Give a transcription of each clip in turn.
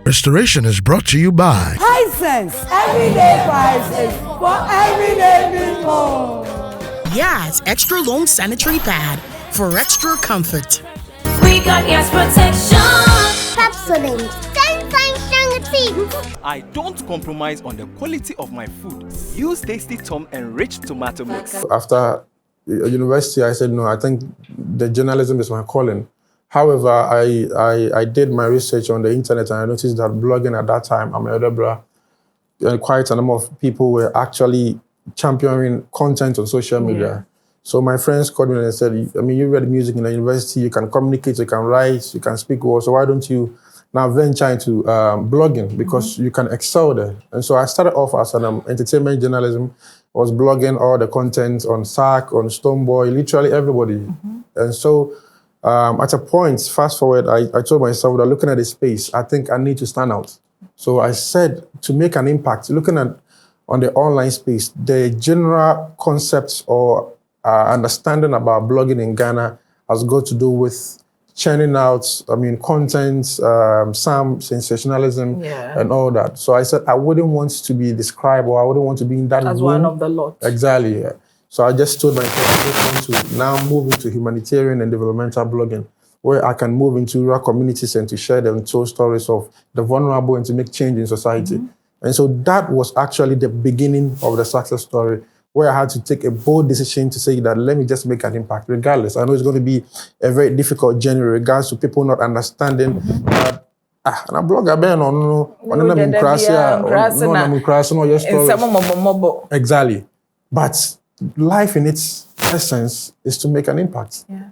Restoration is brought to you by Hisense, everyday prices for everyday people. Yes, extra long sanitary pad for extra comfort. We got Yes protection. Pepsodent, 10 times stronger teeth. I don't compromise on the quality of my food. Use Tasty Tom enriched tomato mix. After university, I said, no, I think the journalism is my calling. However, I did my research on the internet and I noticed that blogging at that time, quite a number of people were actually championing content on social media. Yeah. So my friends called me and said, you read music in the university, you can communicate, you can write, you can speak well, so why don't you now venture into blogging, because you can excel there. And so I started off as an entertainment journalism. I was blogging all the content on SAC, on Stoneboy, literally everybody. And so at a point, fast forward, I told myself that looking at the space, I think I need to stand out. So I said, to make an impact, looking at on the online space, the general concepts or understanding about blogging in Ghana has got to do with churning out, content, some sensationalism, and all that. So I said I wouldn't want to be described, or I wouldn't want to be in that as room. one of the lot. Exactly. Yeah. So I just told myself I just want to now move into humanitarian and developmental blogging, where I can move into rural communities and to share them told stories of the vulnerable and to make change in society. And so that was actually the beginning of the success story, where I had to take a bold decision to say that let me just make an impact, regardless. I know it's going to be a very difficult journey in regards to people not understanding that and a blogger ben no your stories. Exactly. But life in its essence is to make an impact. Yeah.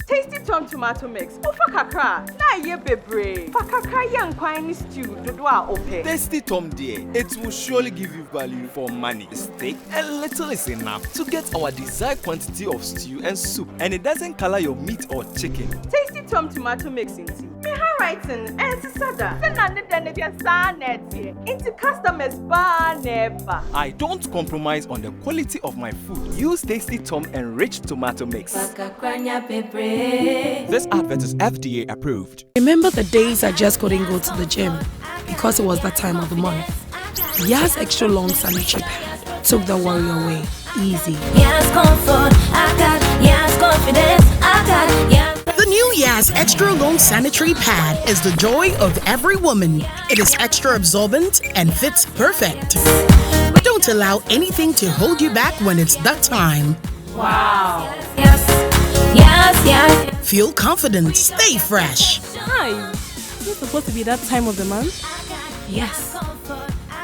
Tasty Tom tomato mix. Ofa kakra. Na ye bebre. Fa kakra yan kwani stew dodo a ope. Tasty Tom dear, it will surely give you value for money. Steak and little is enough to get our desired quantity of stew and soup, and it doesn't color your meat or chicken. Tasty Tom tomato mix into writing and sada. Into customers bar never. I don't compromise on the quality of my food. Use Tasty Tom enriched tomato mix. This advert is FDA approved. Remember the days I just couldn't go to the gym because it was that time of the month? Yas extra long sanitary pad took the worry away. Easy. Yes, comfort. I got yes, confidence. I got yes. The new Yas extra long sanitary pad is the joy of every woman. It is extra absorbent and fits perfect. Don't allow anything to hold you back when it's that time. Wow. Yes. Yes, yes. Feel confident, stay fresh. Hi. Is it supposed to be that time of the month? Yes. I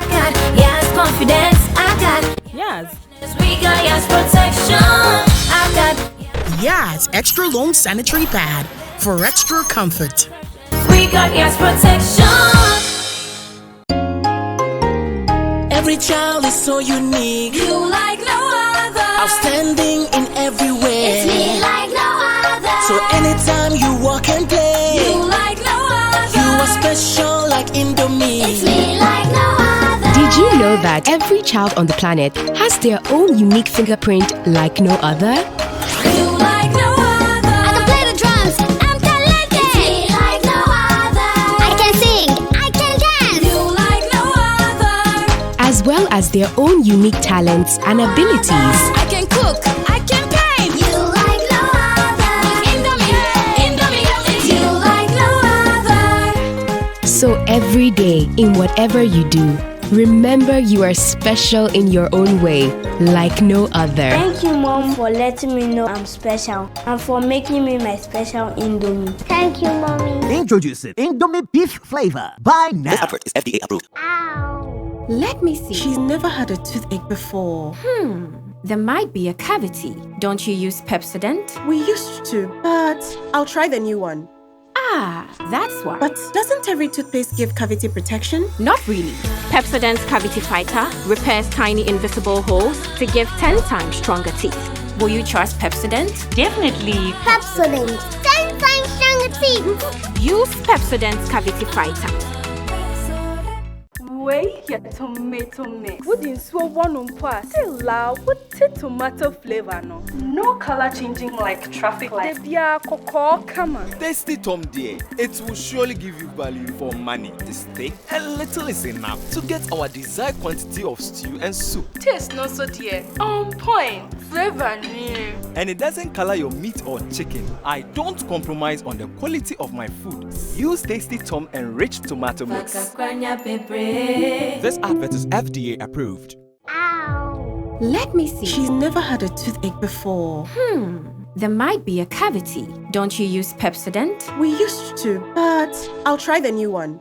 got yes, confidence. I got yes. We got yes, protection. I got yes, extra long sanitary pad for extra comfort. We got yes, protection. Every child is so unique. You like no other. Outstanding in every way. It's me like no other. So anytime you walk and play, you like no other. You are special like Indomie. It's me like no other. Did you know that every child on the planet has their own unique fingerprint like no other? You like no other. I can play the drums. I'm talented. It's me like no other. I can sing. I can dance. You like no other. As well as their own unique talents and abilities. I can cook. I can every day, in whatever you do, remember you are special in your own way, like no other. Thank you, Mom, for letting me know I'm special and for making me my special Indomie. Thank you, Mommy. Introducing Indomie beef flavor. Buy now. This advert is FDA approved. Ow. Let me see. She's never had a toothache before. There might be a cavity. Don't you use Pepsodent? We used to, but I'll try the new one. Ah, that's why. But doesn't every toothpaste give cavity protection? Not really. Pepsodent's Cavity Fighter repairs tiny invisible holes to give 10 times stronger teeth. Will you trust Pepsodent? Definitely. Pepsodent, 10 times stronger teeth. Use Pepsodent's Cavity Fighter. Wait, your tomato mix. Wouldn't so one on pass. Still loud with tomato flavor, no. No color changing like traffic lights. Come on. Tasty Tom dear, it will surely give you value for money. This steak and little is enough to get our desired quantity of stew and soup. Taste no so dear. On point. Flavor near. And it doesn't color your meat or chicken. I don't compromise on the quality of my food. Use Tasty Tom enriched tomato mix. This advert is FDA approved. Ow. Let me see. She's never had a toothache before. There might be a cavity. Don't you use Pepsodent? We used to, but I'll try the new one.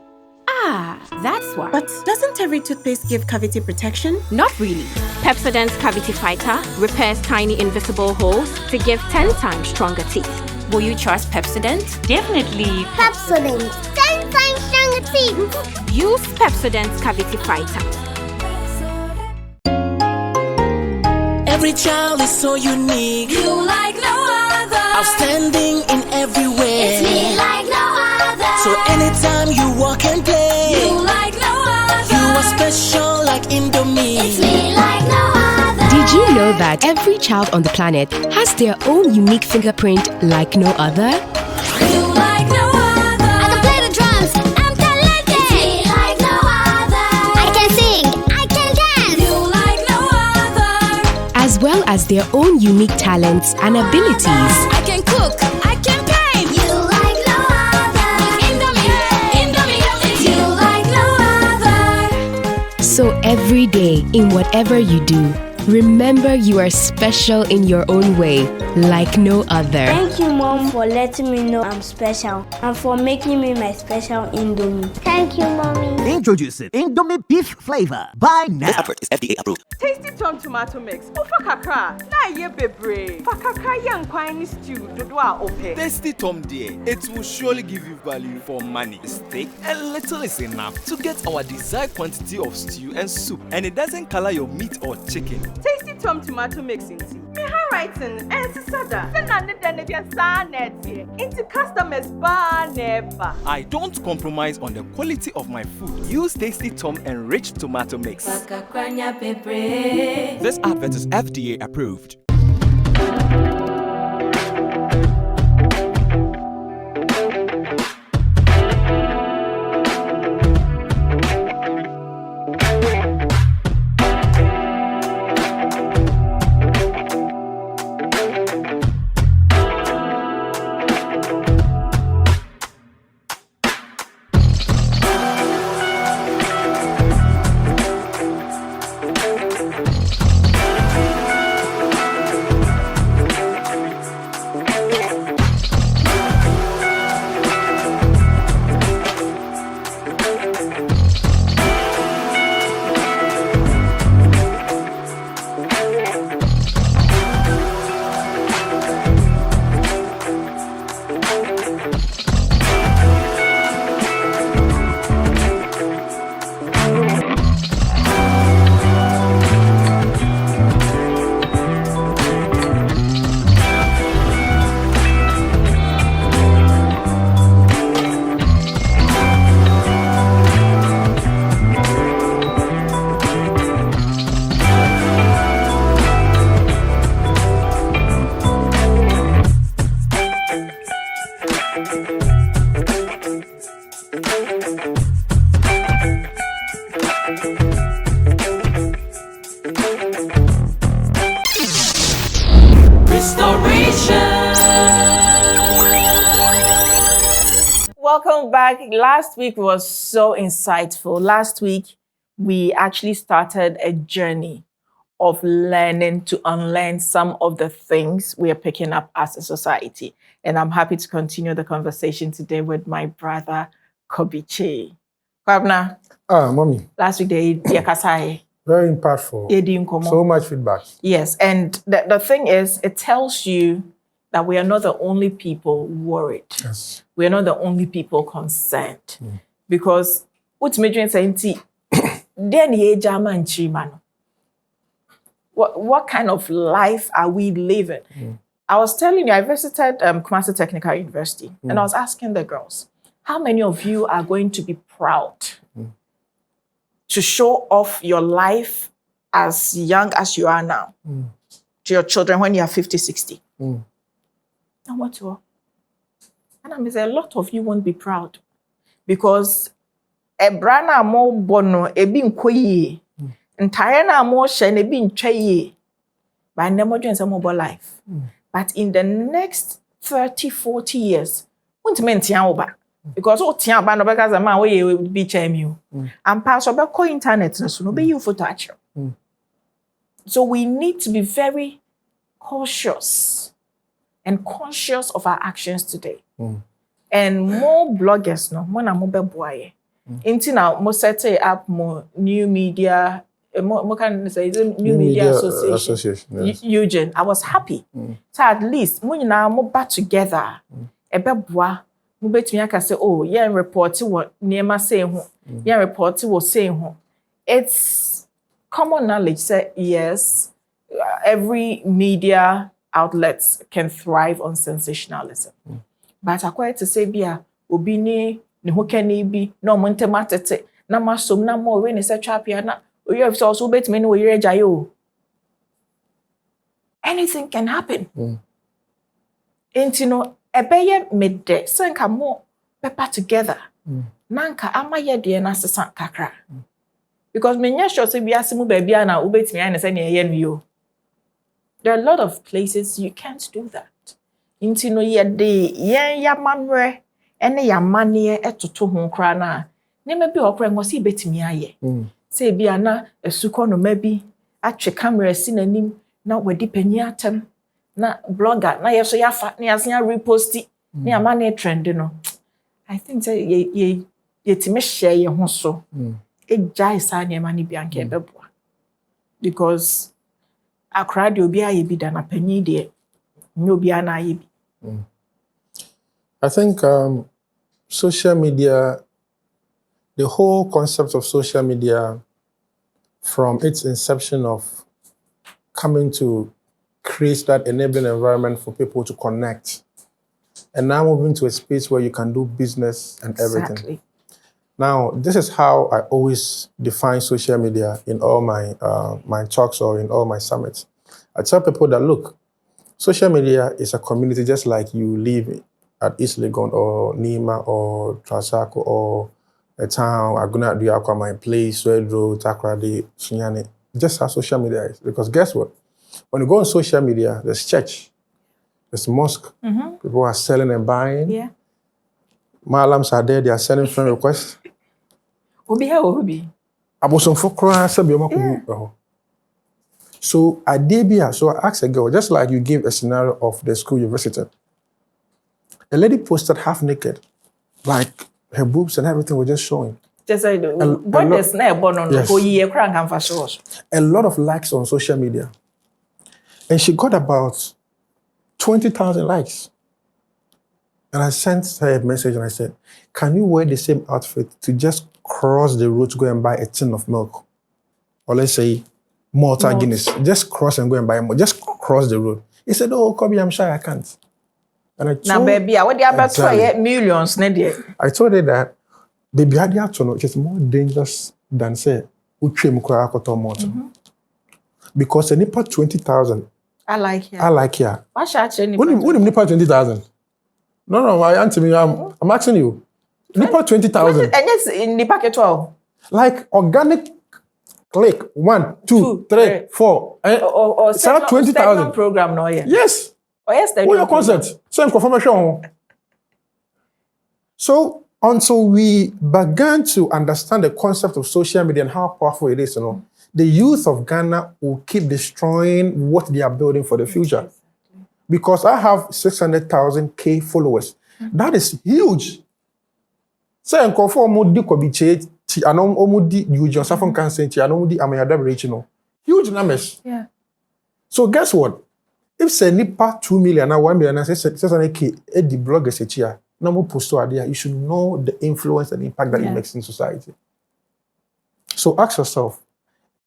Ah, that's why. But doesn't every toothpaste give cavity protection? Not really. Pepsodent's Cavity Fighter repairs tiny invisible holes to give 10 times stronger teeth. Will you trust Pepsodent? Definitely. Pepsodent, 10 times stronger teeth. Use Pepsodent's Cavity Fighter. Every child is so unique. You like no other. Outstanding in every way. It's me like no other. So anytime you walk and play, you like no other. You are special like Indomie. It's me like no other. Did you know that every child on the planet has their own unique fingerprint like no other? You like no other. I can play the drums. I'm talented. It's me like no other. I can sing. I can dance. You like no other. As well as their own unique talents and abilities. I can cook. I can paint. You like no other. Indomie. It's you like no other. So every day, in whatever you do, remember you are special in your own way, like no other. Thank you, Mom, for letting me know I'm special and for making me my special Indomie. Thank you, Mommy. Introducing Indomie beef flavor. Buy now. This advert is FDA approved. Tasty Tom tomato mix. Ufa kakra. Na ye bebre. Fa kakra yang kwani stew dodo a ope. Tasty Tom dear, it will surely give you value for money. The steak and little is enough to get our desired quantity of stew and soup. And it doesn't color your meat or chicken. Tasty Tom tomato mix into me handwriting and sada. Into customers bar never. I don't compromise on the quality of my food. Use Tasty Tom enriched tomato mix. This advert is FDA approved. welcome back. Last week was so insightful. Last week, we actually started a journey of learning to unlearn some of the things we are picking up as a society. And I'm happy to continue the conversation today with my brother, KOBBY Kyei. Kwabna. Mommy. Last week, they kasai. Very impactful. So much feedback. Yes, and the thing is, it tells you that we are not the only people worried. Yes. We are not the only people concerned. Because what's making sense? What kind of life are we living? I was telling you, I visited Kumasi Technical University, and I was asking the girls, how many of you are going to be proud to show off your life as young as you are now to your children when you are 50, 60? And what you are? And I say, a lot of you won't be proud because a brana mo bono e bi nkoyi entire na mo hye na bi ntwaye by nemo dwen some mobile life. But in the next 30, 40 years, won't mean tian oba because o tian ba no be kaza man we be chemi and pass oba ko internet so no be you photo actual. So we need to be very cautious and conscious of our actions today. And more bloggers, no, more na mo be boy. Inti na mo set up more new media, more can say new media association. Yes. Eugene, I was happy. So at least mo na mo back together. E be boa, mo betumi aka say, oh, yeah, report what niema say ho. Yeah, report what say ho. It's common knowledge say yes, every media outlets can thrive on sensationalism. But according to say bia obi ni ho kani bi na omo ntematete na masom na mo we ni se twapia na oye also betime ni oye jayo. Anything can happen. Entino ebeye mede senka mo pepper together. Nanka amaye de na sesa kakra. Because me nya sure say biase mu ba bia na obetime ya na se na ye no yo. There are a lot of places you can't do that. Intino ye de yen ya manwe ene ya mane etoto ho kra na ne ma bi okra ngosi betimi aye se bia na esuko no ma bi atwe camera si nanim na wadi panyi atem na blogger na yeso ya fa na yasen reposti na ya mane trend no. I think say ye timi share ye ho so e jai sa ne ma ne bi anke beboa because akra de obi aye bi da na panyi de nyobi ana aye bi. I think social media, the whole concept of social media from its inception of coming to create that enabling environment for people to connect and now moving to a space where you can do business and everything. Exactly. Now, this is how I always define social media in all my my talks or in all my summits. I tell people that, look, social media is a community just like you live at East Legon or Nima or Transaco or a town, Aguna Diakwa, my place, Swedro, Takrade, Sunyane. Just how social media is. Because guess what? When you go on social media, there's church, there's mosque. People are selling and buying. Yeah. Malams are there, they are sending friend requests. Obi ha obi. Abosom fokra sabi omaku. So I asked a girl, just like you gave a scenario of the school you visited. A lady posted half naked, like her boobs and everything were just showing. Just like what is na born on a lot of likes on social media. And she got about 20,000 likes. And I sent her a message and I said, can you wear the same outfit to just cross the road to go and buy a tin of milk? Or let's say Malta Guinness. Just cross and go and buy more. Just cross the road. He said, oh, KOBBY, I'm shy, I can't. And I told now, baby, what do you about millions? I told her that baby, it's more dangerous than say because a nipa 20,000. I like here. I like here. What should I What nipa 20,000? No, I answer me. I'm asking you. Nipa 20,000. And yes, in the packet 12. Like organic click 1, 2, 3, 4. Or 20,000 program no yeah. Yes. Oh yes, your concept. Same confirmation. So Until we began to understand the concept of social media and how powerful it is, the youth of Ghana will keep destroying what they are building for the future. Because I have 600,000 K followers. That is huge. Say nkofo omudi KOBBY Kyei ti anom omudi Eugene Safon Kansen ti anom di Amayada Bridge huge numbers. Yeah. So guess what? If say nipa 2 million or 1 million and 600K the bloggers here, no more post idea, you should know the influence and impact that it makes in society. So ask yourself,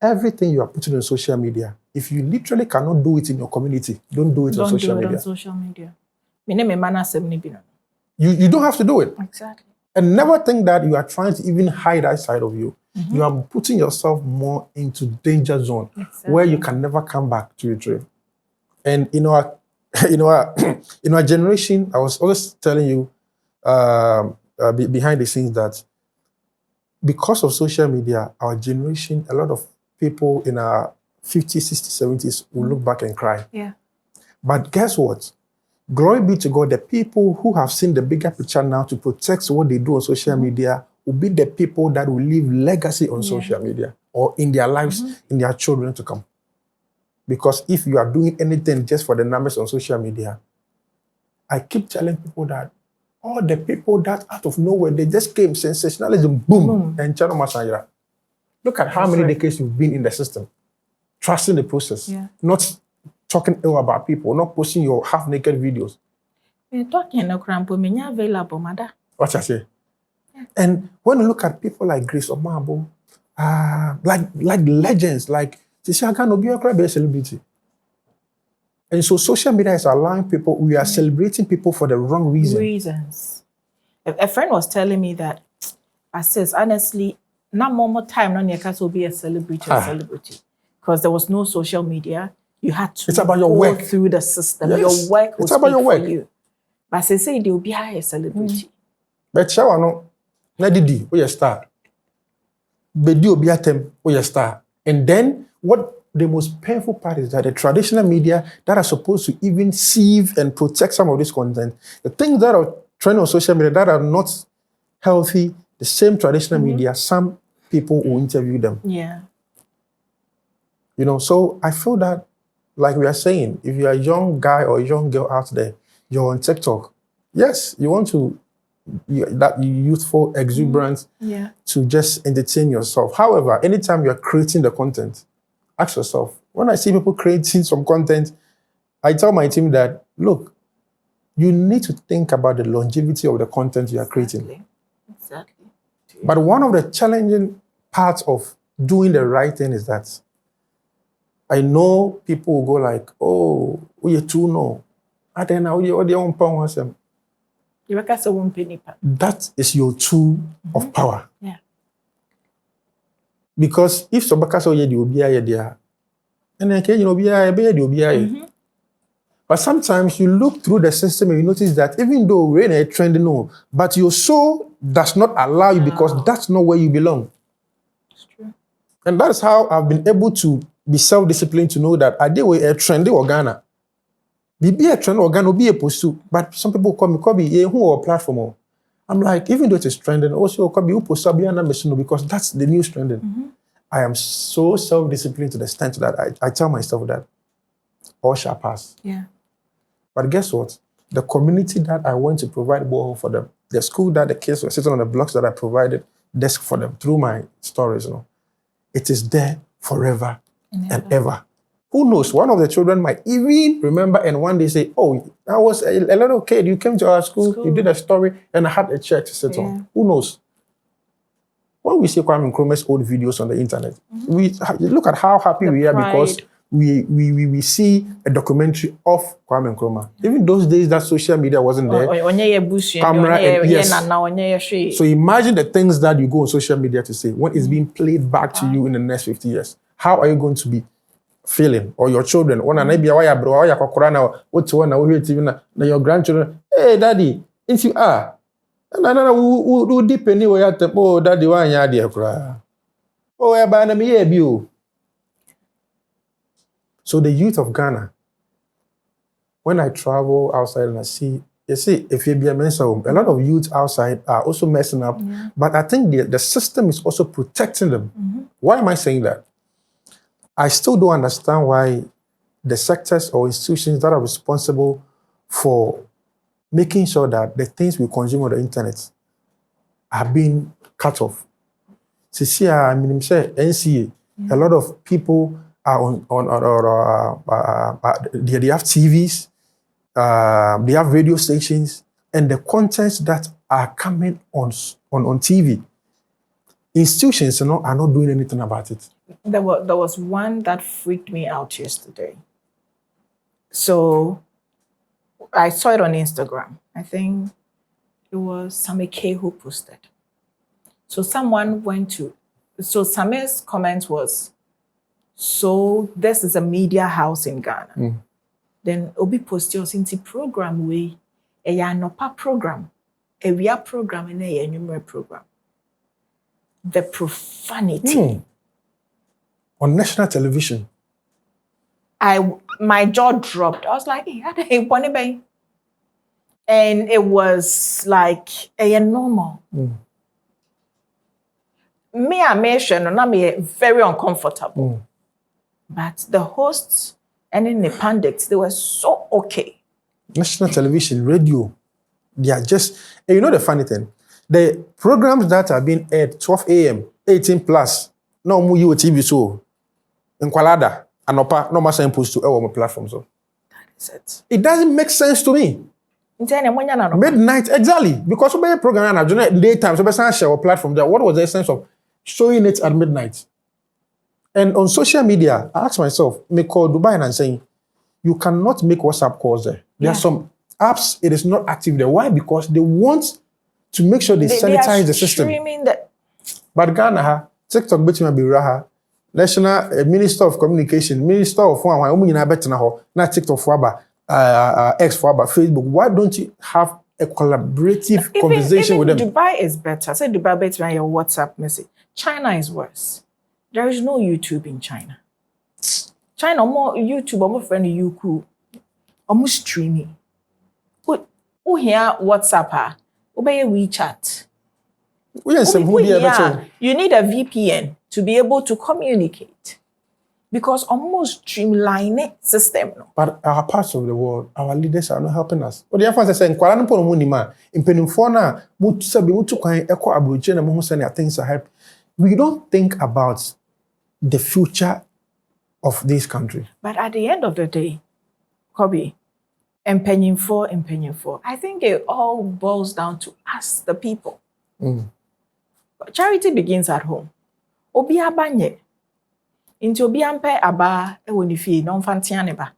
everything you are putting on social media, if you literally cannot do it in your community, don't do it on social media. On social media. You don't have to do it. Exactly. And never think that you are trying to even hide that side of you. You are putting yourself more into danger zone where you can never come back to retrieve. And in our generation, I was always telling you behind the scenes that because of social media, our generation, a lot of people in our 50s, 60s, 70s will look back and cry. Yeah. But guess what? Glory be to God, the people who have seen the bigger picture now to protect what they do on social media will be the people that will leave legacy on social media or in their lives, in their children to come. Because if you are doing anything just for the numbers on social media, I keep telling people that all the people that out of nowhere, they just came, sensationalism, boom, and Chano Masaya. Look at how many decades you've been in the system, trusting the process, not talking ill about people, not posting your half-naked videos. Available, mother. What I say? And when you look at people like Grace Omabo, like legends, like Tisha no be a celebrity. And so social media is allowing people, we are celebrating people for the wrong reasons. A friend was telling me that, I says, honestly, not more time, no near will be a celebrity because there was no social media. You had to go through the system. Yes. Your work was for you. But they say they will be a celebrity. But Shawano, Nadidi, we are star. Bedi Obiatem, we are star. And then what the most painful part is that the traditional media that are supposed to even sieve and protect some of this content, the things that are trending on social media that are not healthy, the same traditional media, some people will interview them. Yeah. So I feel that, like we are saying, if you're a young guy or a young girl out there, you're on TikTok. Yes, you want to that youthful exuberance to just entertain yourself. However, anytime you're creating the content, ask yourself, when I see people creating some content, I tell my team that, look, you need to think about the longevity of the content you are creating. Exactly. But one of the challenging parts of doing the right thing is that I know people will go like, oh, we are too no. And then that is your tool of power. Yeah. Because if somebody says you will be there, and then you will be But sometimes you look through the system and you notice that even though we're in a trend, but your soul does not allow you because that's not where you belong. It's true. And that's how I've been able to be self-disciplined to know that I did a trend or Ghana. Be a trend or Ghana, be a pursuit. But some people call me KOBBY who or platform. I'm like, even though it is trending, also KOBBY who post because that's the new trending. I am so self-disciplined to the extent that I tell myself that all shall pass. Yeah. But guess what? The community that I went to provide borehole for them, the school that the kids were sitting on the blocks that I provided desk for them through my stories, it is there forever and ever. Who knows? One of the children might even remember and one day say, oh, I was a little kid, you came to our school, you did a story, and I had a chair to sit on. Who knows? When we see Kwame Nkrumah's old videos on the internet, we look at how happy we are because we see a documentary of Kwame Nkrumah. Even those days that social media wasn't there, camera and yes. So imagine the things that you go on social media to say when it's being played back to you in the next 50 years. How are you going to be feeling? Or your children? Your grandchildren? Hey, daddy, if you are. No, deep anyway at the daddy one yard. Oh, I ban me. So the youth of Ghana, when I travel outside and I see You see, if you be a men's home, a lot of youths outside are also messing up. But I think the system is also protecting them. Why am I saying that? I still don't understand why the sectors or institutions that are responsible for making sure that the things we consume on the internet are being cut off. See, I mean, say NCA, a lot of people are they have TVs, they have radio stations, and the contents that are coming on TV, institutions are not doing anything about it. There was one that freaked me out yesterday. So I saw it on Instagram. I think it was Sammy K who posted. So someone went to, so Same's comment was, so this is a media house in Ghana. Then Obi posted us into program way, a yanopa program, a real program, and a numerous program. The profanity. On national television. My jaw dropped. I was like, hey, and it was like a normal. Me, I mentioned, and I'm very uncomfortable. But the hosts and then the pundits, they were so okay. National television, radio, they are just, and you know the funny thing, the programs that are being aired 12 a.m., 18 plus, no more you TV show, in Kualada, Anopa, no more saying post to our platforms. So. That is it. It doesn't make sense to me. Midnight, exactly. Because we have a program at daytime, so we share our platform there. What was the essence of showing it at midnight? And on social media, I ask myself, me call Dubai and saying, you cannot make WhatsApp calls there. There are some apps, it is not active there. Why? Because they want to make sure they sanitize the system. But Ghana, TikTok between be Raha, National Minister of Communication, Minister of not TikTok for X for Facebook. Why don't you have a collaborative conversation with them? Dubai is better. Say Dubai better your WhatsApp message. China is worse. There is no YouTube in China. China more YouTube, more friend Youku, almost streaming. Who here WhatsApp? Obey WeChat. You need a VPN to be able to communicate. Because almost streamlined system. But our parts of the world, our leaders are not helping us. What the answer saying, Kuala Lumpur Munima, in Penufona, things are happening. We don't think about the future of this country. But at the end of the day, KOBBY, empeñing for, I think it all boils down to us, the people. Charity begins at home. Obi abanye. Into obi ampe aba ewonifi non fantianeba.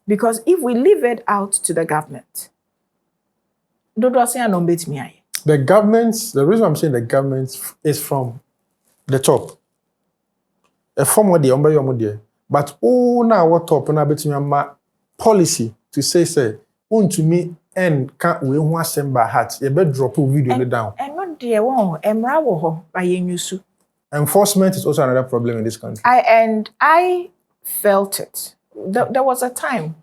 Because if we leave it out to the government, the government, the reason I'm saying the government is from the top. A form of the but now what top na betimi policy to say to me and can't we want send by heart. You better drop a video down. And not dear one, emra wo ho by yenyusu. Enforcement is also another problem in this country. I felt it. There was a time.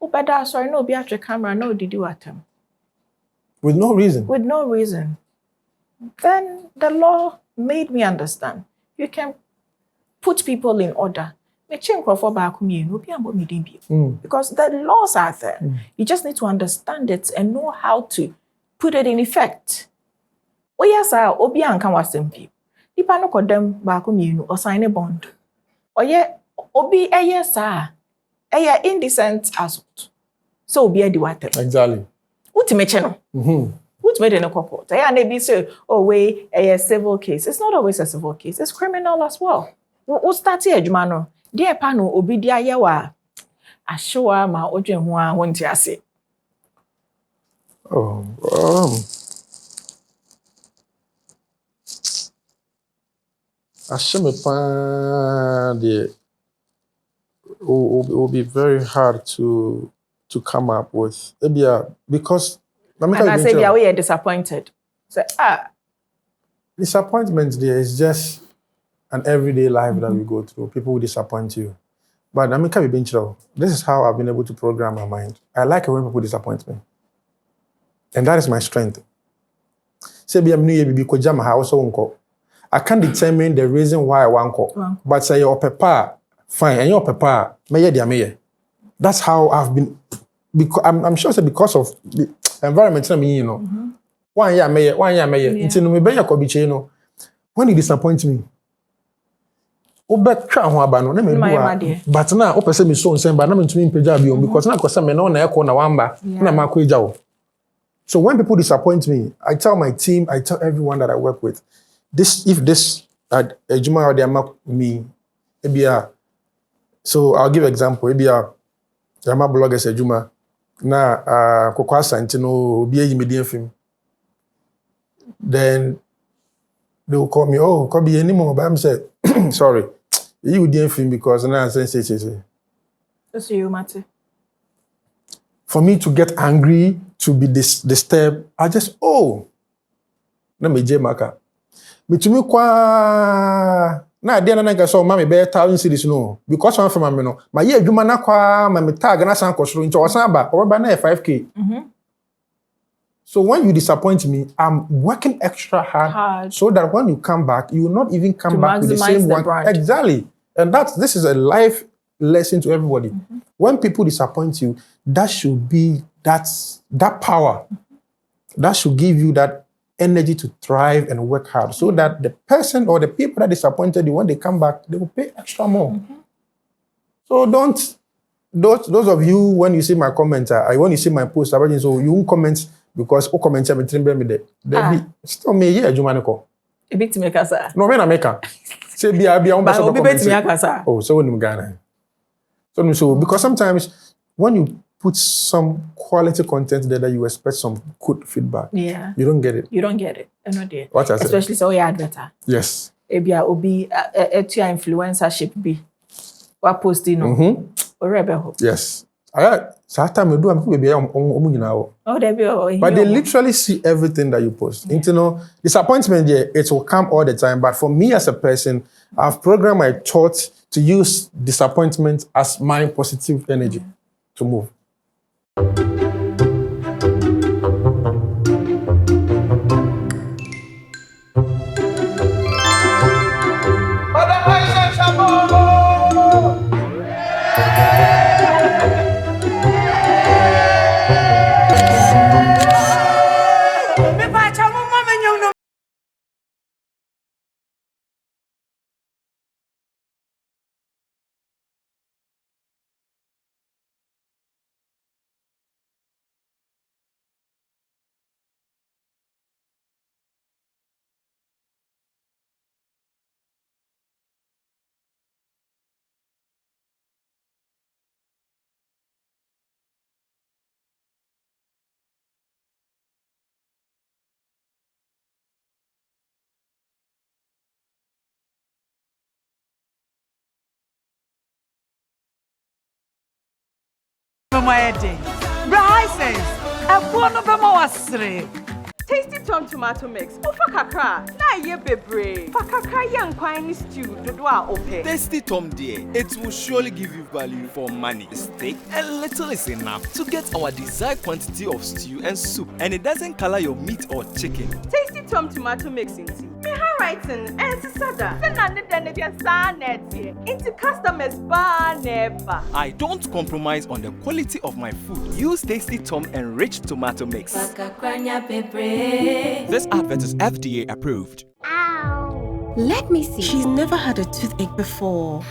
But sorry, no, be at your camera, no, did you at him? With no reason. With no reason. Then the law made me understand. You can put people in order. Because the laws are there. You just need to understand it and know how to put it in effect. Oh yes, obi anka wasempi. Ipa no kodem baako mienu or sign a bond. Oye obi eye indecent assault. So obi edi watem. Exactly. Ultimate no. Ultimate in a court. Eye na be say way a civil case. It's not always a civil case. It's criminal as well. We start here adwuma no. Dear pano obi dia ye wa ashowa ma odwen ho a wonti ase. It will be very hard to come up with. Because and I say we are disappointed. So disappointment there is just an everyday life that we go through. People will disappoint you. But this is how I've been able to program my mind. I like it when people disappoint me. And that is my strength. Say be am new baby ko jam house wonko. I can't determine the reason why I want ko. But say your papa fine and your papa meye dia meye. That's how I've been because I'm sure say because of the environment you know. One year meye. Until me be KOBBY Kyei no. When you disappoint me, but now, but now, open me so but now to me because now because me no na eko na wamba na makwe jawo. So when people disappoint me, I tell my team, I tell everyone that I work with, if this ejuma or they make me, so I'll give an example. Yama bloggers ejuma na kokwa santino obi eyi media film. Then they will call me, oh, KOBBY anymore, but I'm saying, sorry. You didn't film because now I say. That's you, Matty. For me to get angry, to be disturbed, I just, let me maka. Me to me kwa na dia na nka so mama be 1,000 cedis no because one from me no my year adwuma na kwa me tag na san kosoro nti osan ba o ba na 5k. So when you disappoint me, I'm working extra hard so that when you come back, you will not even come back with the same one. Exactly. And this is a life lesson to everybody. When people disappoint you, that should be that power. That should give you that energy to thrive and work hard so that the person or the people that disappointed you, when they come back, they will pay extra more. So those of you, when you see my comments, when you see my post, so you won't comment because who comments me trimbe me there. Still me here jumaniko. A bit to make us. No, me na make am. Say be on person comment. Oh, so when Ghana. So because sometimes when you put some quality content there that you expect some good feedback, you don't get it. You don't get it. I know that. What I say? Especially so you advertise. Yes. Ebia obi etua influencership be. What posting no. Yes. Sometimes do but they literally see everything that you post. You know, disappointment, it will come all the time. But for me as a person, I've programmed my thoughts to use disappointment as my positive energy to move. Tasty Tom tomato mix. Ufa kakra. Na ye bebre. Fa kakra yan kwani stew dodoa ope. Tasty Tom dear, it will surely give you value for money. Steak and little is enough to get our desired quantity of stew and soup, and it doesn't color your meat or chicken. Tasty Tom tomato mix into me handwriting and sada. Into customers bar never. I don't compromise on the quality of my food. Use Tasty Tom enriched tomato mix. This advert is FDA approved. Ow. Let me see. She's never had a toothache before.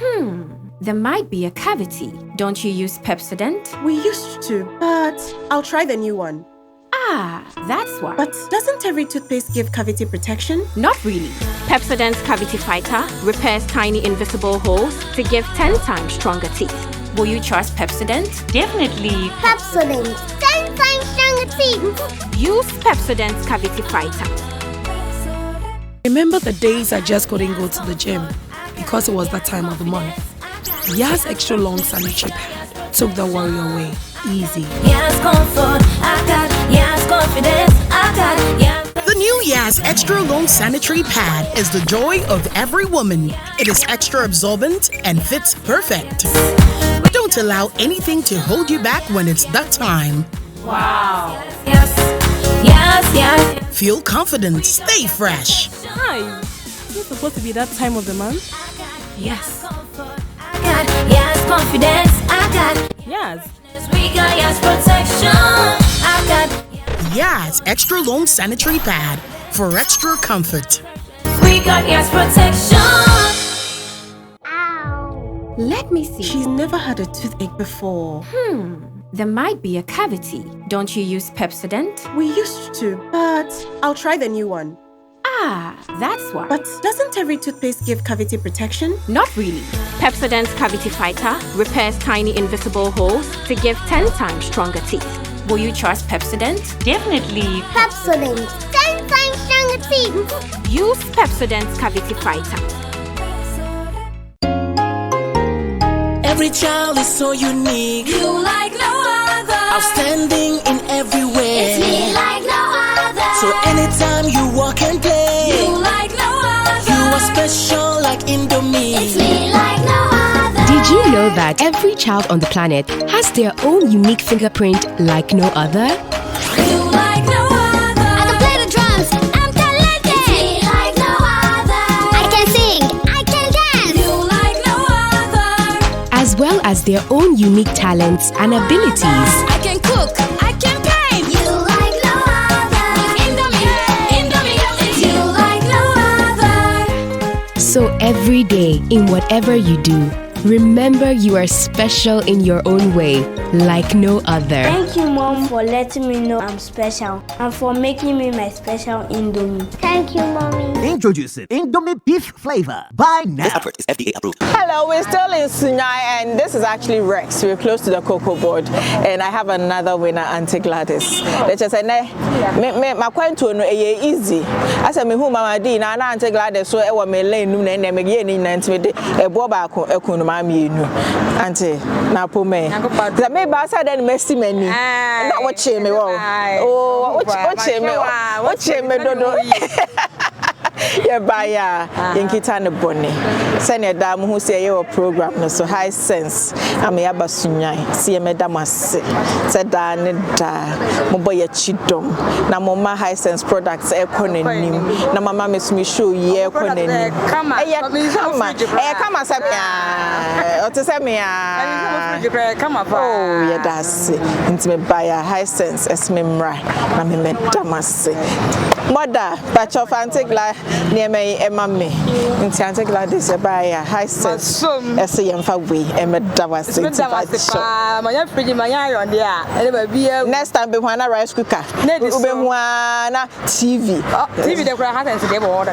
There might be a cavity. Don't you use Pepsodent? We used to, but I'll try the new one. Ah, that's why. But doesn't every toothpaste give cavity protection? Not really. Pepsodent's Cavity Fighter repairs tiny invisible holes to give 10 times stronger teeth. Will you trust Pepsodent? Definitely. Pepsodent, 10 times stronger teeth. Use Pepsodent's Cavity Fighter. Remember the days I just couldn't go to the gym because it was that time of the month. Yas extra long sanitary pad took the worry away. Easy. Yes, comfort, I got. Yes, confidence, I got. Yes. The new Yas Extra Long Sanitary Pad is the joy of every woman. It is extra absorbent and fits perfect. Don't allow anything to hold you back when it's that time. Wow. Yes. Yes. Feel confident, stay fresh. Hi. It's supposed to be that time of the month? Yes. I got yes confidence. I got Yes. we got yes protection. I got Yes, extra long sanitary pad for extra comfort. we got yes protection. Let me see. She's never had a toothache before. There might be a cavity. Don't you use Pepsodent? We used to, but I'll try the new one. Ah, that's why. But doesn't every toothpaste give cavity protection? Not really. Pepsodent's Cavity Fighter repairs tiny invisible holes to give 10 times stronger teeth. Will you trust Pepsodent? Definitely. Pepsodent. 10 times stronger teeth. Use Pepsodent's Cavity Fighter. Every child is so unique. You like no other. Outstanding in every way. It's me like no other. So anytime you walk and play, You like no other. you are special like Indomie. It's me like no other. Did you know that every child on the planet has their own unique fingerprint like no other? You like no other. I can play the drums. I'm talented. It's me like no other. I can sing. I can dance. You like no other. As well as their own unique talents and abilities. I can cook. I can paint. You like no other. Indomie. It's you like no other. So every day, in whatever you do, remember you are special in your own way, like no other. Thank you, Mom, for letting me know I'm special and for making me my special Indomie. Thank you, Mommy. Introducing Indomie beef flavor. Buy now. This advert is FDA approved. Hello, we're still in Sunyai, and this is actually Rex. We're close to the cocoa board, and I have another winner, Auntie Gladys. Let's just say, my question no easy. I said, me who Mama D na Auntie Gladys so e wa me lane nu na me ye ni na ntime de e bo ba ko ekunu ma me nu. Auntie, na po me. The me ba sa den mercy mani. Na wo che me wo. Oh, wo che me. Wo che me dodo. Yeah, baya Yankita ne bone. Send your dam who say your program no so high sense. I'm a basunyai. See a medamase. Said da mo boy chidom. Na mama high sense products economy. Na mama miss me show ye economy. Come sabia. O to say me oh yeah that's it. Me baya high sense es me mra. Na me medamase. Mother, batch of anti-gla near me, Emma me. In Santa this by a high sense. As a young way, Emma Davas. Next time, Bewana rice cooker. Bewana TV. TV, the happens to the water.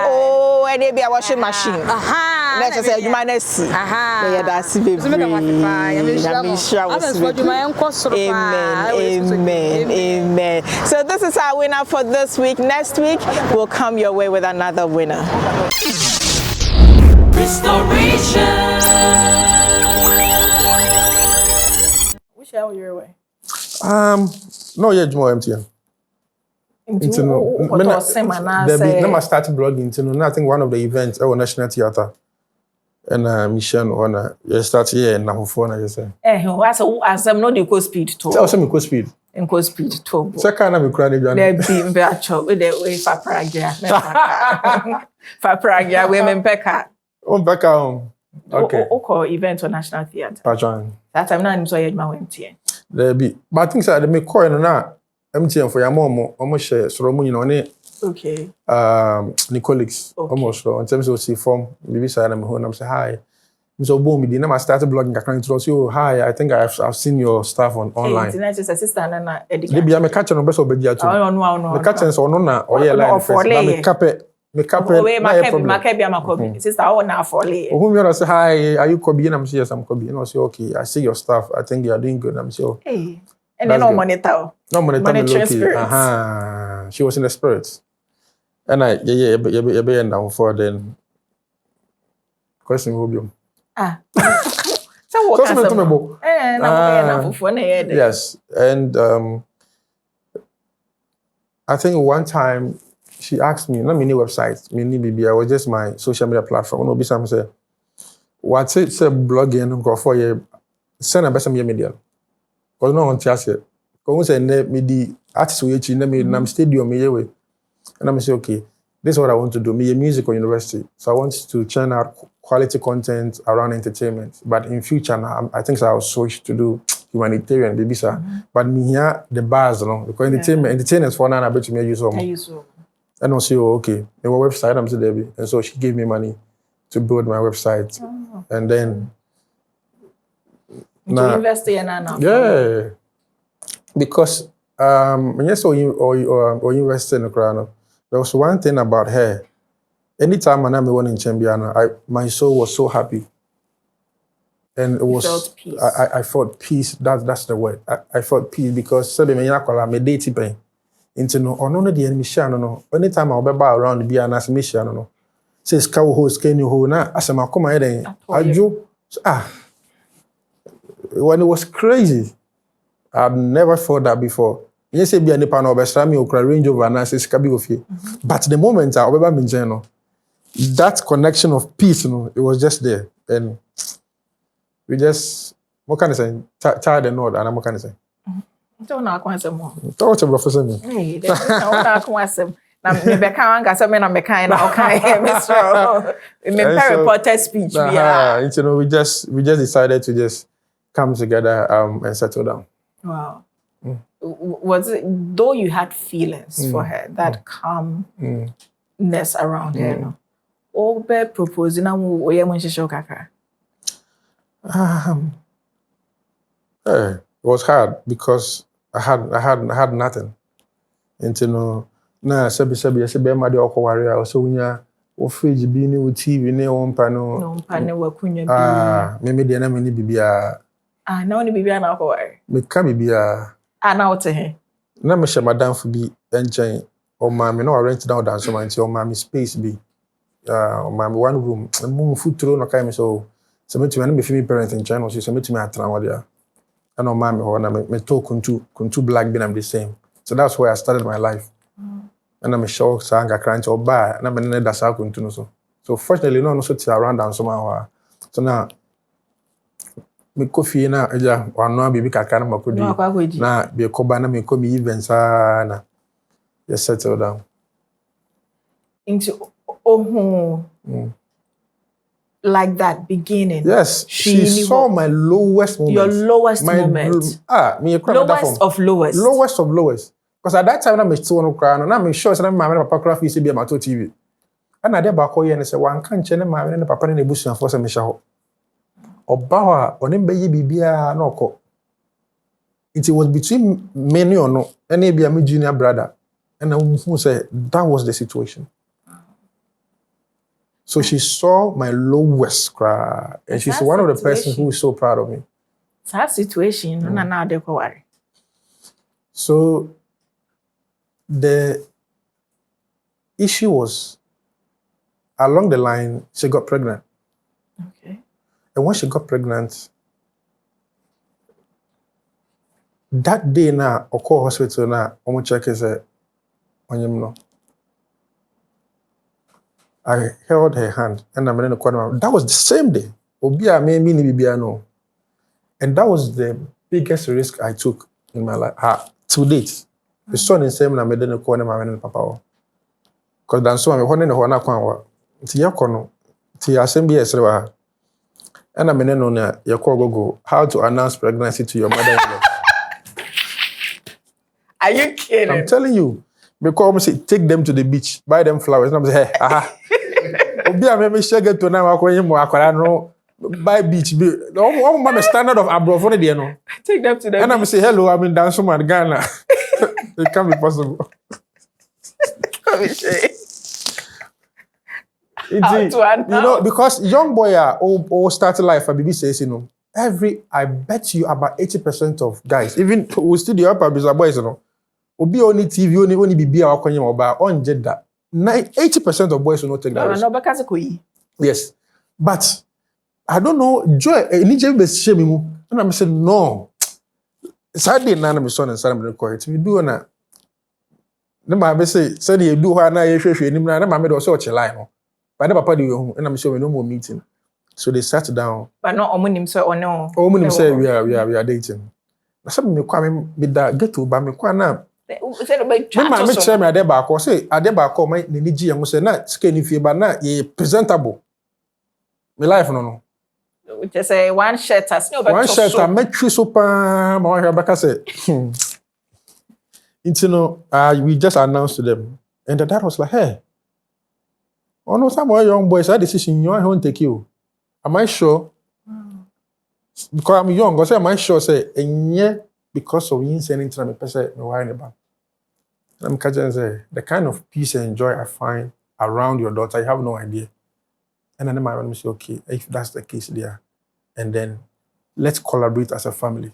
Oh, and maybe a washing machine. Let us say, you might see. That's Amen. Amen. So, this is our winner for this week. Next week, we'll come your way with another winner. Restoration. Which are your way? No, yeah, more MTN. Into no, I started blogging into no. I think one of the events at National Theatre. And mission on you start here and now for na say. As I'm not the co speed to. Tell some co speed. In co speed to. Second I'm crying again. There be mbeacho we the way for pragia. For pragia we mempeka. On back home. Okay. Oko event on National Theatre. Patron. That time na so yed ma MTN. There be. But I think say me call na MTN for your mom almost share so mo nyina okay. Nicolix almost in terms of see form maybe say I'm home I'm say hi. So boom, I started blogging. I can introduce you. Hi, I think I've seen your stuff online. Internet is assistant and maybe I'm a catcher on best of bedia too. No. The catcher so no na or yeah like first. Me cape. My sister I want for lay. Whom you say hi, are you KOBBY? And I'm say yes, I'm KOBBY. And I say okay, I see your stuff. I think you are doing good. And I'm say hey. And then no monitor. No monitor. She was in the spirits. And I yeah down for then. Question will be. So what? Yes, and I think one time she asked me, not many websites, many BB, I was just my social media platform. No, be some say, what's it? Say blogging go for you. Send a best media. Because no one tells you. Because say me di artists we in the stadium me way. And I'm say, okay, this is what I want to do. Me a musical university. So I want to churn out quality content around entertainment. But in future now, I think I'll switch to do humanitarian, baby sir. But me here the bars, because entertainers for now I bet you me use some. And also, okay, my website I'm saying Debbie. And so she gave me money to build my website. And then to invest in now. Yeah. Because when you saw or invest in the crown, there was one thing about her. Anytime I went in Chambiana, my soul was so happy. And it was felt peace. I felt peace. That's the word. I felt peace because me date pain. Into no the enemy no. Anytime I'll be around the Biana mission no. Says cow host can you hold na as I come here when it was crazy. I've never felt that before. You say be a nipa no obesra me okra Range Rover na says kabi ofie. But the moment I obeba me no, that connection of peace it was just there. And we just what can I say? Tired and nod and I'm what can I say? Don't know what I'm more. Talk to Professor me. Hey, that's not what I'm na me be kan ga me na me kan na o kan Mr. Me reported speech we just decided to just come together and settle down. Wow. Was it though you had feelings for her, that calmness around her, no? Or be proposing na wo ye mo hihye kakra? It was hard because I had nothing. Into na sabi ma de okoware a so wunya wo fridge bi ni wo TV ni wo mpa no wa kunya bi me de na me ni bibia na wo ni bibia na okoware me ka bibia na wo te he na me hye madam fu bi enchen o ma me no rent down dance so man ti o ma me space bi o ma me one room mo futuro no kai me so me tumi na me fi me parent enchen no so me tumi atra wo dia and o ma me ho na me to kuntu black bin am the same. So that's where I started my life. And I'm sure Sanga crunch or buy, and I'm in the Sakuntuno. So fortunately, no so around down somehow. So now me coffee na or no baby kakana makudi. Na be kobana me come events na just settle down. Into like that beginning. Yes, she saw my lowest moment. Your lowest moment. Lowest of lowest. Lowest of lowest. Because at that time, I'm still on crying, and I'm sure that my papa craft used to be a mato TV. And I did back here and say, one can't change my and papa in the bush and force a mishaw. Or Bawa, or Nimbe Bibia, no co. It was between many or no, and maybe a junior brother. And I who say that was the situation. So she saw my lowest cry, and she's one of the persons who is so proud of me. It's that situation, no, they go worry. So the issue was along the line, she got pregnant. Okay. And when she got pregnant, that day now, I call hospital now, I'm check is on I held her hand and I'm in the corner. That was the same day. Obia made me no. And that was the biggest risk I took in my life. To date. The son is saying I made in the corner my and papa. Because then so I'm holding the one aqua. Tiakono. Tia SMBS. And I'm in on your go. How to announce pregnancy to your mother-in-law. Are you kidding? I'm telling you. Because I say take them to the beach, buy them flowers. And I'm say, hey, Obia maybe share get to now buy beach. My standard of abroad for the no. Take them to the and I'm say hello, I'm in dance from Ghana. It can't be possible. Because young boy all started life at BB says, I bet you about 80% of guys, even we still the upper boys, Obi only TV, only BB or Konya or on Jeddah. 80% of boys will not take that risk. Yes. But I don't know, Joy, and I'm saying, no. Sadly, none of my son and son of the court. We do na. The mamma say, said you do her na you mamma was such a line. But the papa do and I'm sure we no more meeting. So they sat down. But not Omunim say or no. Omunim say we are dating. Some me come with that get to but me kwana. Said about me share me ade ba ko say ade ba ko my ni gi am say na sika ni fie ba na ye presentable. Me life no. Just say one shirt as no one shirt I make so pa ma wa baka say. We just announced to them and the dad was like, "Hey, oh no, some young boys that decision you won't take you. Am I sure?" Because I'm young, I say, "Am I sure?" Say, and yeah, because of you saying to me, person me worry about. And I'm catching say the kind of peace and joy I find around your daughter, I have no idea. And then my mom say, "Okay, if that's the case there, and then let's collaborate as a family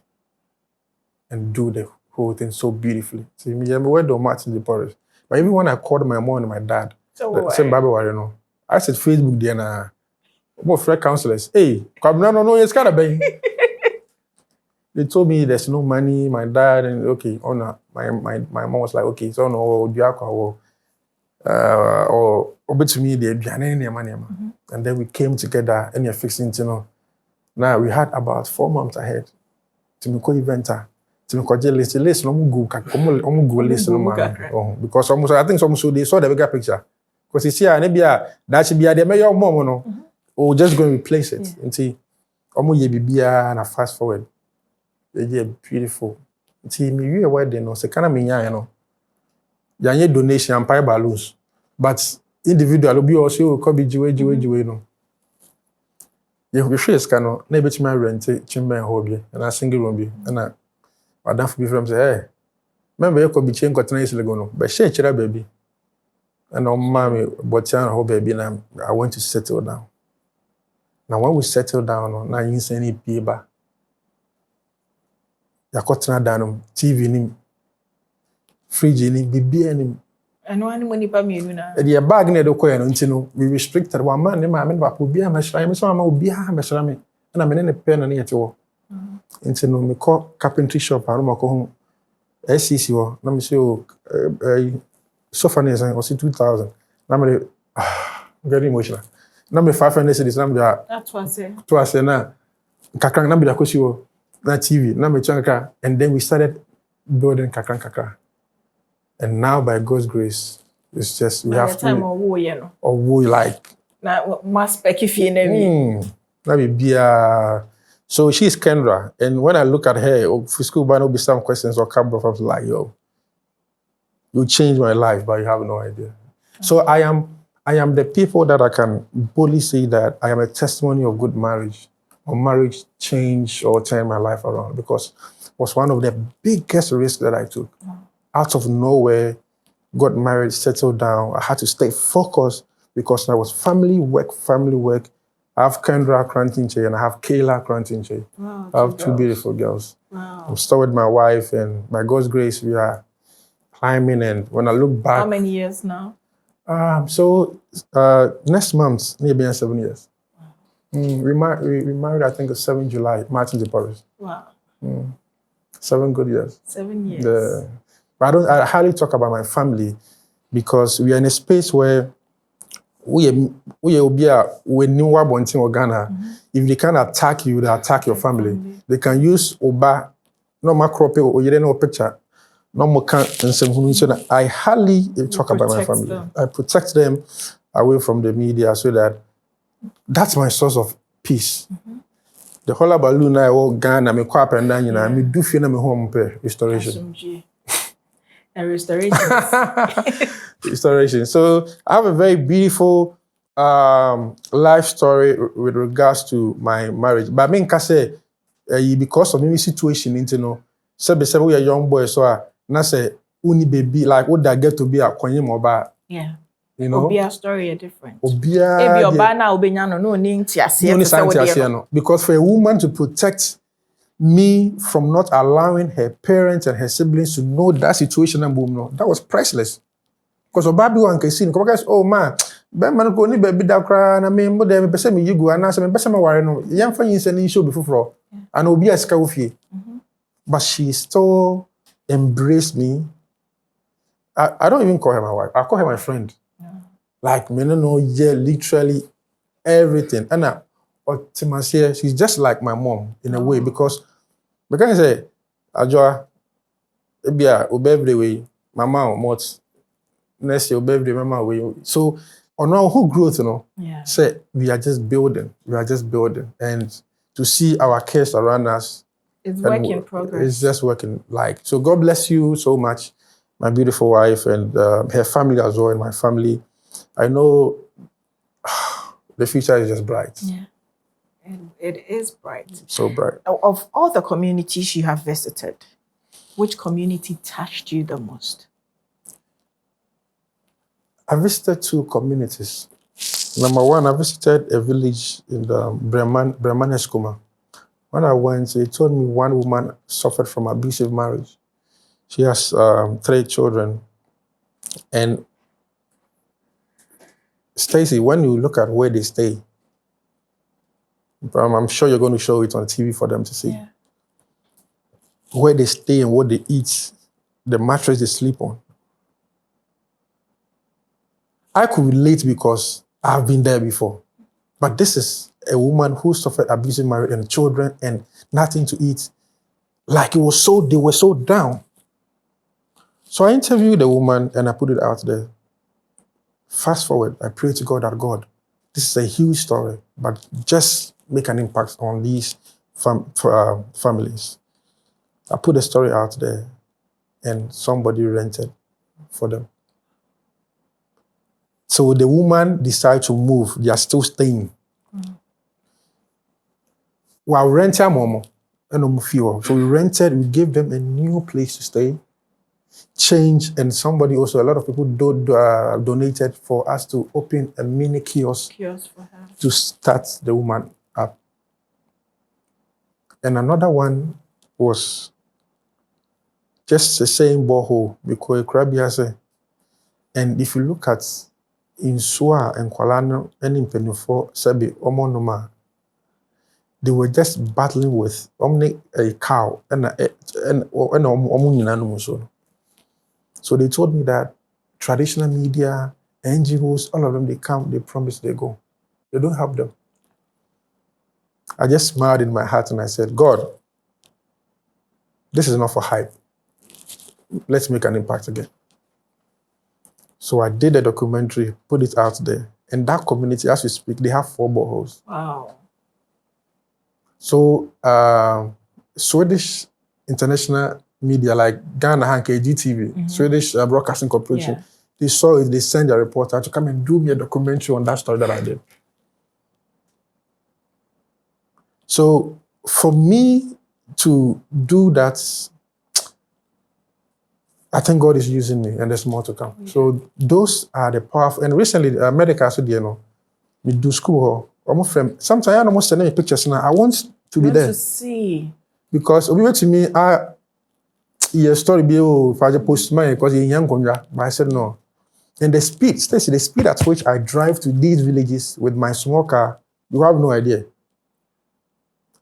and do the whole thing so beautifully." See me, I'm where the Martin the Porridge. But even when I called my mom and my dad, the same Bible, you know, I said Facebook there na. What friend counselors? Hey, come no, it's kind of bad. They told me there's no money. My dad and okay, oh no, my mom was like, okay, so no, do or over to me the money, and then we came together and you're fixing, you know. Now we had about 4 months ahead to make eventer. To make list no go list no man. Because almost I think almost they saw the bigger picture. Because you see, that should be the mayor mom no. Or just going to replace it and see almost ye bibia and fast forward. They beautiful. See me we wedding no se kana me nya you know. Yanye donation and pay balloons. But individual be also KOBBY Kyei no. You share scan na be me rent chimben hobby and a single room bi and Madam for be from say, "Hey, remember you KOBBY Kyei got nice lego no, but share chira baby." And on mommy, but ho baby, and I want to settle down. Now when we settle down, now you say any paper. You got down TV ni, fridge ni, BB ni. And one when you pay me na. The bag ni do koya no ntino we restricted one man ni ma me ba obi a mashra me so ma obi a mashra me na me ne pen na yete wo. Ntino me call carpentry shop anu mako hu SCC wo na me say o sofa ni say 2000 na me very emotional. Na me 500 cedis na me that's what I say. To say na kakran na me da kosi wo na TV na me chanka and then we started building kakran. And now by God's grace it's just we have time or like na mass pekifi na be so she's Kendra and when I look at her for school but no be some questions or come from like yo you changed my life but you have no idea. So I am the people that I can boldly say that I am a testimony of good marriage or marriage change or turn my life around because it was one of the biggest risks that I took. Out of nowhere, got married, settled down. I had to stay focused because I was family work. I have Kendra Kyei and I have Kayla Kyei. Wow, I have two beautiful girls. Wow. I'm still with my wife and by God's grace, we are climbing. And when I look back... How many years now? Next month, maybe 7 years. We married, I think, 7 July, Martin de Paris. Wow. 7 good years. 7 years. But I hardly talk about my family because we are in a space where we will be when new Wabontin or Ghana. If they can attack you, they attack your family. They can use Oba, no macro or you no picture, no more can and so I hardly talk about my family. Them. I protect them away from the media so that's my source of peace. The whole balloon I walk Ghana, me quap and down, you know, me do feel me home restoration. And restoration. Restoration. So I have a very beautiful life story with regards to my marriage. But I mean, because of maybe situation, you know, so we are young boys, so I say, uni baby, like would I get to be a kwenye moba? Yeah. You know, Obia story is different. Obia. Maybe Obana Obenyano no nintiasi. Because for a woman to protect me from not allowing her parents and her siblings to know that situation and boom, no, that was priceless. Because Obabi one can see, because oh man, man go ni baby da cry na me mo dem pese me yigu ana se me pese me ware no yem fa yin se ni show before and obi aska ofie. But she still embraced me. I don't even call her my wife. I call her my friend. Like me no yeah, literally everything. And she's just like my mom in a way because I say, Ajoa, Ebia, birthday way, mama or what? Next year, birthday, mama way. So, on our whole growth, you know, say we are just building. We are just building. And to see our kids around us, it's work in progress. It's just working. Like, so God bless you so much, my beautiful wife, and her family as well, and my family. I know the future is just bright. Yeah. And it is bright. So bright. Of all the communities you have visited, which community touched you the most? I visited 2 communities. Number 1, I visited a village in the Brahmaneskuma. When I went, they told me one woman suffered from abusive marriage. She has 3 children. And Stacy, when you look at where they stay, I'm sure you're going to show it on TV for them to see. Yeah. Where they stay and what they eat, the mattress they sleep on. I could relate because I've been there before. But this is a woman who suffered abusive marriage and children and nothing to eat. Like they were so down. So I interviewed the woman and I put it out there. Fast forward, I pray to God that God, this is a huge story, but just make an impact on these families. I put the story out there and somebody rented for them. So the woman decided to move. They are still staying. While renting momo, so we rented, we gave them a new place to stay, change, and somebody also, a lot of people donated for us to open a mini kiosk for her. To start the woman up. And another one was just the same borehole, because Krabia. And if you look at in Sua and Kualano and in Penufo, Sabi, Omonoma, they were just battling with a cow and so they told me that traditional media, NGOs, all of them, they come, they promise, they go. They don't help them. I just smiled in my heart and I said, God, this is not for hype. Let's make an impact again. So I did a documentary, put it out there. And that community, as we speak, they have 4 boreholes. Wow. So Swedish international media like Ghana and KGTV, Swedish Broadcasting Corporation, they saw it, they sent a reporter to come and do me a documentary on that story that I did. So for me to do that, I think God is using me and there's more to come. Yeah. So those are the powerful, and recently America said, you know, we do school. Sometimes I almost send me pictures now. I want to be there. To see. Because we went to me, your story be if I just post mine because you're young, but I said no. And the speed, Stacey, the speed at which I drive to these villages with my small car, you have no idea.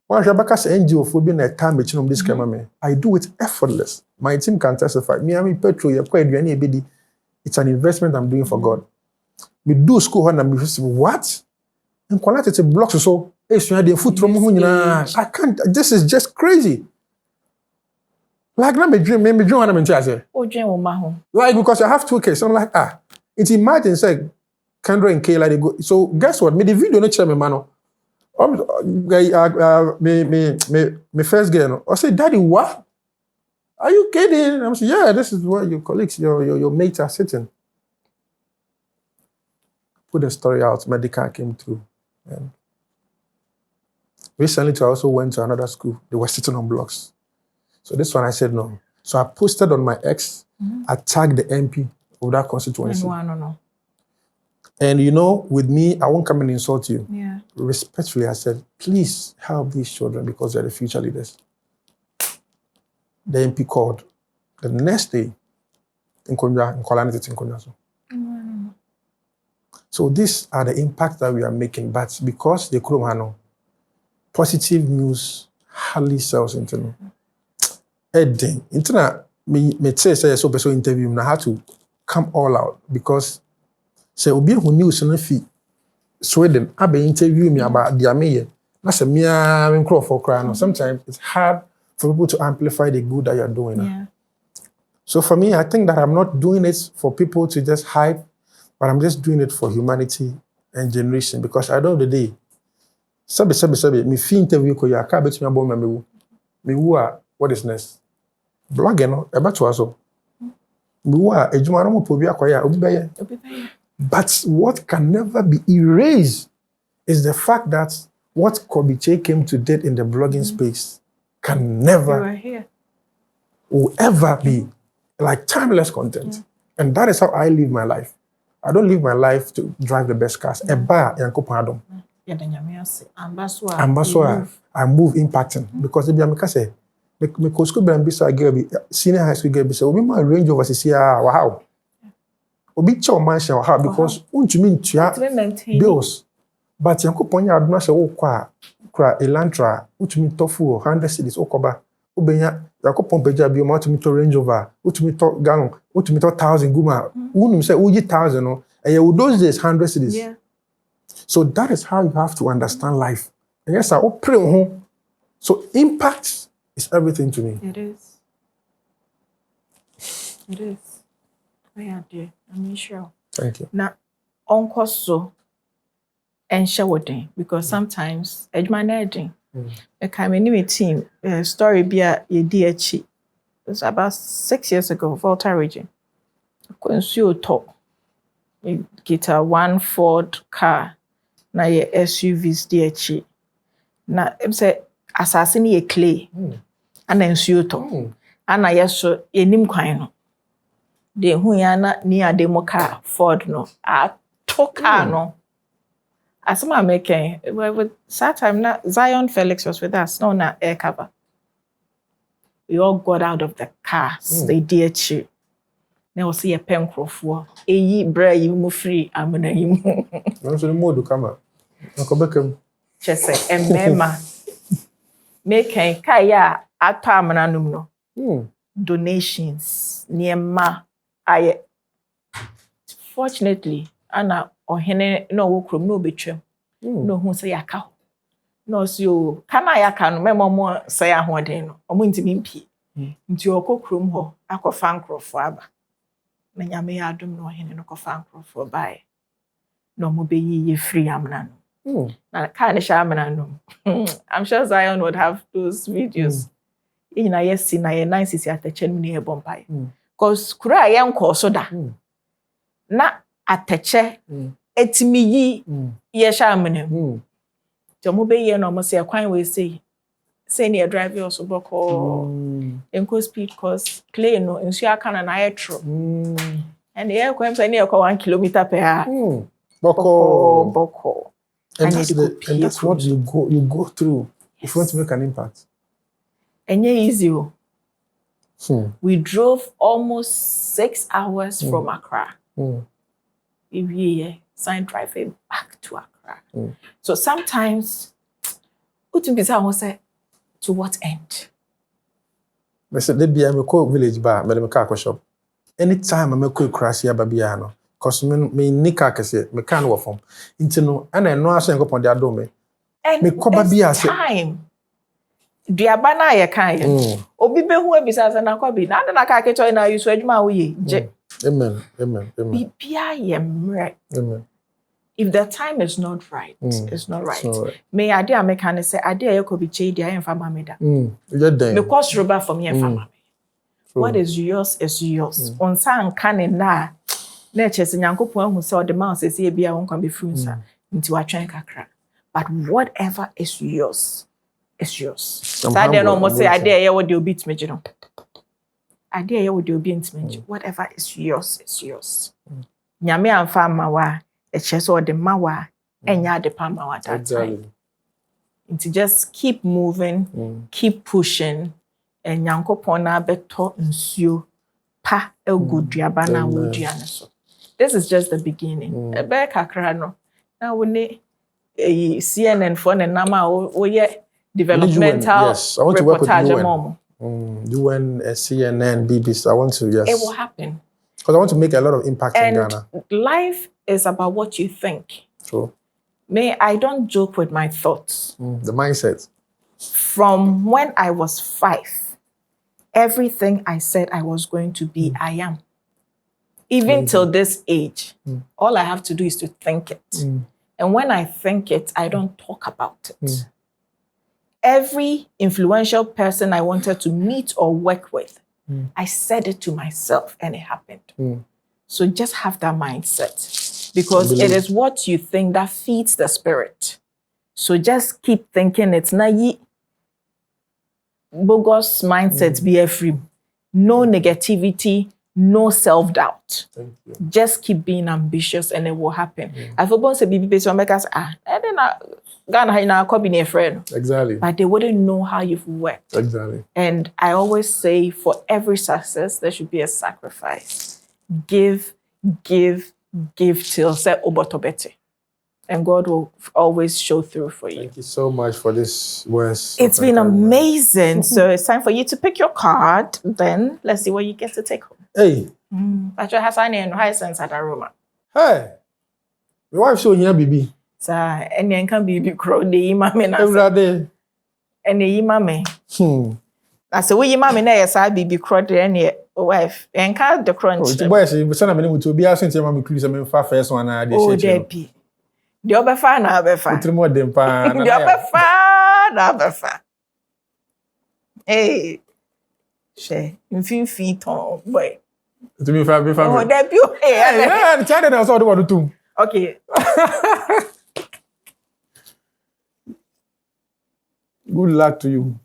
When Rebecca's NGO for being a time between this camera, I do it effortless. My team can testify. Me, I'm in petrol, it's an investment I'm doing for God. We do school and I'm what? And quality blocks so I can't, this is just crazy. Like let me dream what I'm into. Like because I have 2 kids. So I'm like, it's imagine say Kendra and Kayla they go. So guess what? Me the video no share me mano. Me first girl. I say, Daddy, what? Are you kidding? I'm saying, yeah, this is where your colleagues, your mates are sitting. Put the story out. Medical came through. And recently, I also went to another school. They were sitting on blocks. So this one, I said no. So I posted on my X. I tagged the MP of that constituency. No. And you know, with me, I won't come and insult you. Yeah. Respectfully, I said, please help these children because they're the future leaders. The MP called. The next day, in Kuala. So these are the impacts that we are making. But because the Kurumano, positive news hardly sells into Edding. Internet, me say so person interview, I had to come all out because say obi who news no fi Sweden abe interview me about the mayor. That's a mere crowd for crying. Sometimes it's hard for people to amplify the good that you're doing. Yeah. So for me, I think that I'm not doing it for people to just hype, but I'm just doing it for humanity and generation. Because at the end of the day, sabi, me fee interview ko ya ka bet me abo me wu a what is next? Blogging no, e beto aso. Me wu a ejuma no mo po bi akoya obi beye. But what can never be erased is the fact that what KOBBY Kyei came to date in the blogging space can never will ever be like timeless content. And that is how I live my life. I don't live my life to drive the best cars. Eba yankopon adom. Ambassador, I move impacting because if you say me ko school be say girl be senior high school girl be say obi ma range over say wow. Obi cho mansion wow because untumi ntua bills. But yankopon ya adom say wo kwa elantra untumi tofu 100 cedis okoba obenya yankopon peja bi o ma tumi to range over utumi to gallon utumi to 1000 guma unum say uji 1000 no those days 100 cedis. Yeah. So that is how you have to understand life. And yes, I pray on home. So impact is everything to me. It is. It is. Yeah, dear. I'm sure. Thank you. Now, uncle so and share because sometimes edman edging. I came in with team story be a DHE. It was about 6 years ago, Volta region. I couldn't see you talk. You get a one Ford car. Na ye SUVs DHE. Na say assassin ye clay. Ana nsuo to. Ana yeso enim kwan no. De hu ya na ni ade mo car Ford no. A to car no. Asema making with that time na Zion Felix was with us. No na air cover. We all got out of the car. The DHE. Na was see a pen crofo. Eyi bra yi mu free amuna yi mu. No so the mode come up. Chese emema making kaya atwa amnanum no donations niema aye fortunately ana ohene no wo krom no betwam no hu say yaka no so o kana yaka no memo mo say ahoden no omo ntimi mpie nti okokrom ho akofa nkrofo aba na nyame ya adom no ohene no kofa nkrofo bae no mo beyi ye free amnanum. I'm sure Zion would have those videos. You know, yes, see, na ye nice is at the chen near Bombay. Cause kura young kosoda. Na at the che etimi ye shamane. Jomobe ye no must say a quine way say near drive also book or enco speed cause clay no in Shia can an air and the air comes near 1 kilometer per hour. Boko. And that's what you go through if you want to make an impact. And yeah, easy. We drove almost 6 hours from Accra. We signed driving back to Accra. So sometimes, say, to what end? I said, let me call village bar, but I'm a car shop. Anytime I'm a quick crash here, Babiano. Because me nika kese me can work from into no and I know I say go pon dia do me me KOBBY time duaba na ye kan ye obi be hu abisa say na KOBBY na ka kecho na use adwuma wo ye je amen bibia ye mre amen. If the time is not right, it's not right. Me ade a me can say ade a KOBBY Kyei dia emfa ma me da me cost rubber for me emfa ma me. What is yours is yours. On san kan na Natures Yankopon who saw the mouse as ye be a won't be fruits into a train kakra. But whatever is yours is yours. So I don't almost say I dare you would you beat me, you know. I dare you would you beat me. Whatever is yours is yours. Nyame and farmer wa a chess or the mawa and ya the pama at that time. And to just keep moving, keep pushing, and Yankopon na beto nsuo pa el good diabana wudianaso. This is just the beginning. Ebe kakra no. Na wone CNN for na nama oye developmental reportage mom. UN, CNN, BBC. I want to, yes. It will happen. Because I want to make a lot of impact in Ghana. Life is about what you think. True. I don't joke with my thoughts. The mindset. From when I was 5, everything I said I was going to be, I am. Even till this age, all I have to do is to think it. And when I think it, I don't talk about it. Every influential person I wanted to meet or work with, I said it to myself and it happened. So just have that mindset, because it is what you think that feeds the spirit. So just keep thinking it's not bogus mindsets be free. No negativity, no self-doubt. Just keep being ambitious and it will happen. I forgot to be based on because exactly. But they wouldn't know how you've worked. Exactly. And I always say for every success, there should be a sacrifice. Give till say obotobete. And God will always show through for you. Thank you so much for this words. It's been amazing. So it's time for you to pick your card. Then let's see what you get to take home. Hey. But your Hasani and Hisense at Aroma. Hey. My wife showing here, baby. Sir, and then can be crow the imame na. Every day. And the imame. I say, we imame na yes, I be crow the any wife. And can't the crunch. Oh, boy, she son of me to be asking to me, I'm far first one. Oh, Debbie. The other fan, the other fan. The other fan, the other fan. Hey, she, in few feet on, boy. To me, family. Oh, Debbie. Hey, the China knows what to do. Okay. Good luck to you.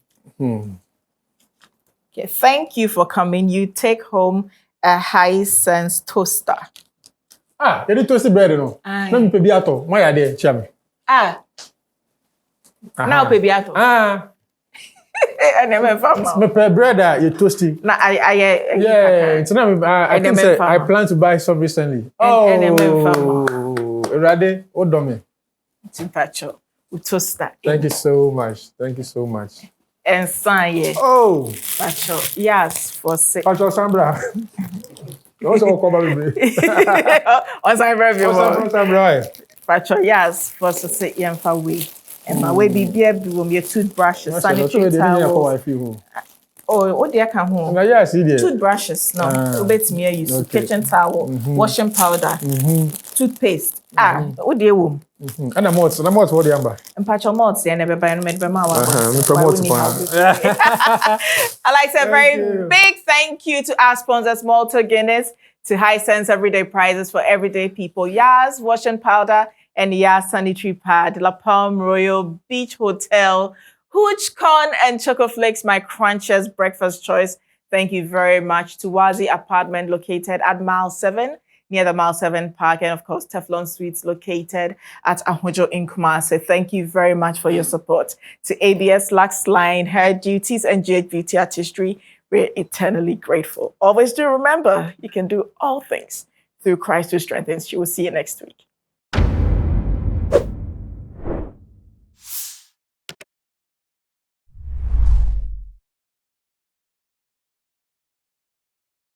Okay, thank you for coming. You take home a Hisense toaster. Ah, you toasted bread, no? Let me pay biato. Why are they? Chame. Now pay biato. I never found out. Me pay bread, you toasty. Nah, yeah. So now I think I plan to buy some recently. Rade, Odome. Timpacho, toaster. Thank you so much. Thank you so much. And Sanye. Oh, Pacho. Yes, for six. Pacho Sambra. Also, KOBBY Kyei. Pacho, yes, for six years far away. And my way be your toothbrushes, sanitary towels. Oh, what do you come home? Toothbrushes, no. Obey me, use kitchen towel, washing powder, toothpaste. What do you want? And I'm what the amber. And patch your mouth, and never buy me promote. I like to say a very big thank you to our sponsors, Malta Guinness, to Hisense Everyday Prizes for everyday people, Yas Washing Powder, and Yas Sanitary Pad, La Palm Royal Beach Hotel, Hooch Corn and Choco Flakes, my crunchers breakfast choice. Thank you very much to Wazi Apartment located at Mile 7, near the Mile 7 Park, and of course, Teflon Suites located at Ahojo in Kumasi. Thank you very much for your support. To ABS Lux Line, Hair Duties, and GH Beauty Artistry, we're eternally grateful. Always do remember, you can do all things through Christ who strengthens you. We'll see you next week.